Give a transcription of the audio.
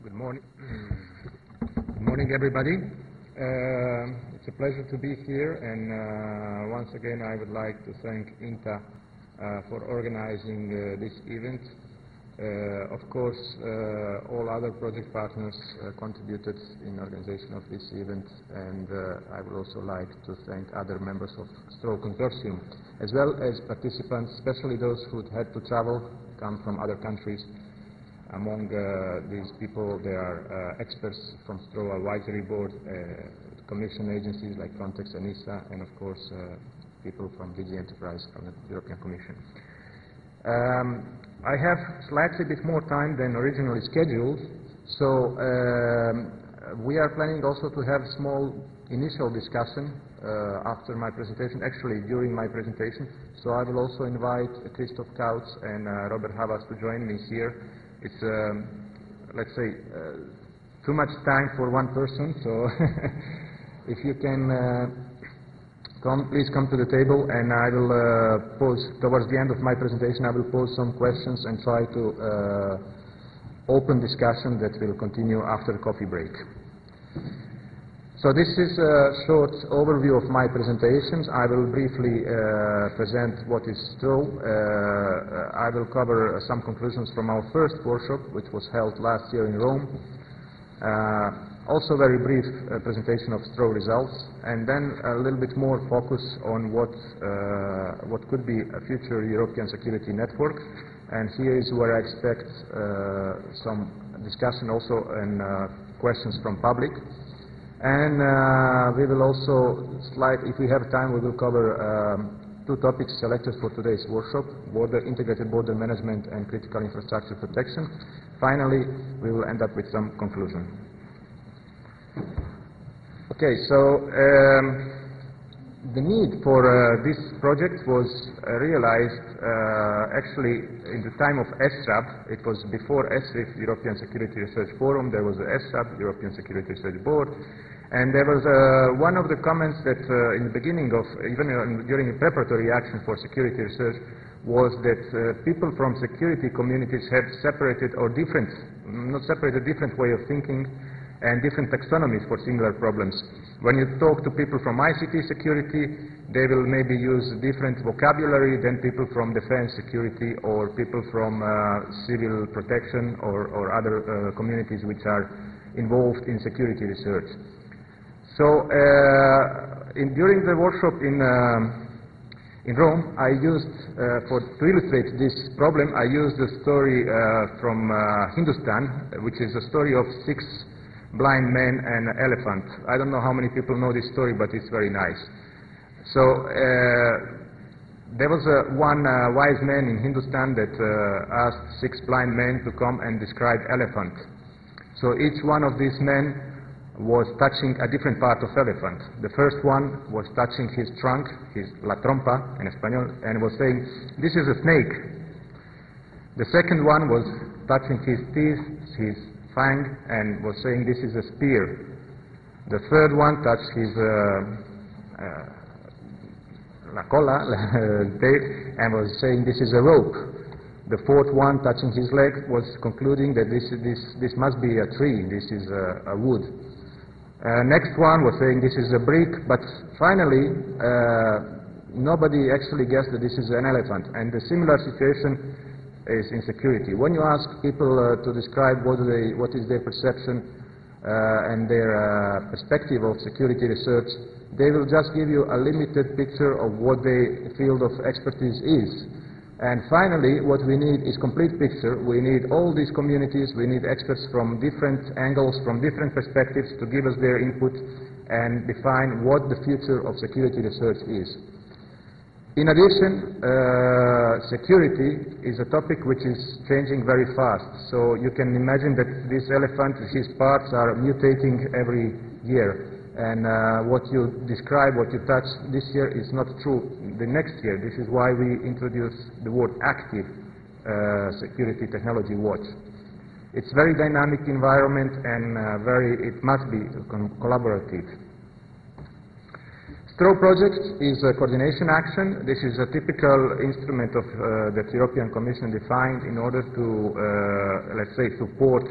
Good morning. Good morning, everybody. It's a pleasure to be here, and once again I would like to thank INTA for organizing this event. Of course, all other project partners contributed in organization of this event, and I would also like to thank other members of STRO consortium, as well as participants, especially those who had to travel, come from other countries. Among these people, there are experts from STRO Advisory Board, Commission agencies like Frontex and ESA, and of course people from DG Enterprise from the European Commission. I have slightly bit more time than originally scheduled, so we are planning also to have small initial discussion after my presentation, actually during my presentation. So I will also invite Christoph Kautz and Robert Havas to join me here. It's, let's say, too much time for one person, so if you can please come to the table, and I will pose, towards the end of my presentation, I will pose some questions and try to open discussion that will continue after the coffee break. So this is a short overview of my presentations. I will briefly present what is STRO. I will cover some conclusions from our first workshop, which was held last year in Rome. Also very brief presentation of STRO results, and then a little bit more focus on what could be a future European security network. And here is where I expect some discussion also and questions from public. And we will also, if we have time, we will cover two topics selected for today's workshop: integrated border management and critical infrastructure protection. Finally, we will end up with some conclusion. Okay, so the need for this project was realized actually in the time of ESRAB. It was before ESRIF, European Security Research Forum. There was the ESRAB, European Security Research Board. And there was one of the comments that in the beginning of, even during the preparatory action for security research, was that people from security communities have separated or different way of thinking and different taxonomies for similar problems. When you talk to people from ICT security, they will maybe use different vocabulary than people from defense security or people from civil protection or other communities which are involved in security research. So during the workshop in Rome, I used, to illustrate this problem, I used a story from Hindustan, which is a story of 6 blind men and an elephant. I don't know how many people know this story, but it's very nice. So there was one wise man in Hindustan that asked 6 blind men to come and describe elephant. So each one of these men was touching a different part of elephant. The first one was touching his trunk, his la trompa in Espanol, and was saying, "This is a snake." The second one was touching his teeth, his fang, and was saying, "This is a spear." The third one touched his la cola, tail, and was saying, "This is a rope." The fourth one, touching his leg, was concluding that this must be a tree, this is a wood. Next one was saying, "This is a brick," but finally nobody actually guessed that this is an elephant. And the similar situation is in security. When you ask people to describe what is their perception and their perspective of security research, they will just give you a limited picture of what their field of expertise is. And finally, what we need is complete picture. We need all these communities, we need experts from different angles, from different perspectives to give us their input and define what the future of security research is. In addition, security is a topic which is changing very fast. So you can imagine that this elephant, his parts are mutating every year. And what you describe, what you touch this year is not true the next year. This is why we introduce the word active security technology watch. It's a very dynamic environment, and it must be collaborative. STRO project is a coordination action. This is a typical instrument of that the European Commission defined in order to, let's say, support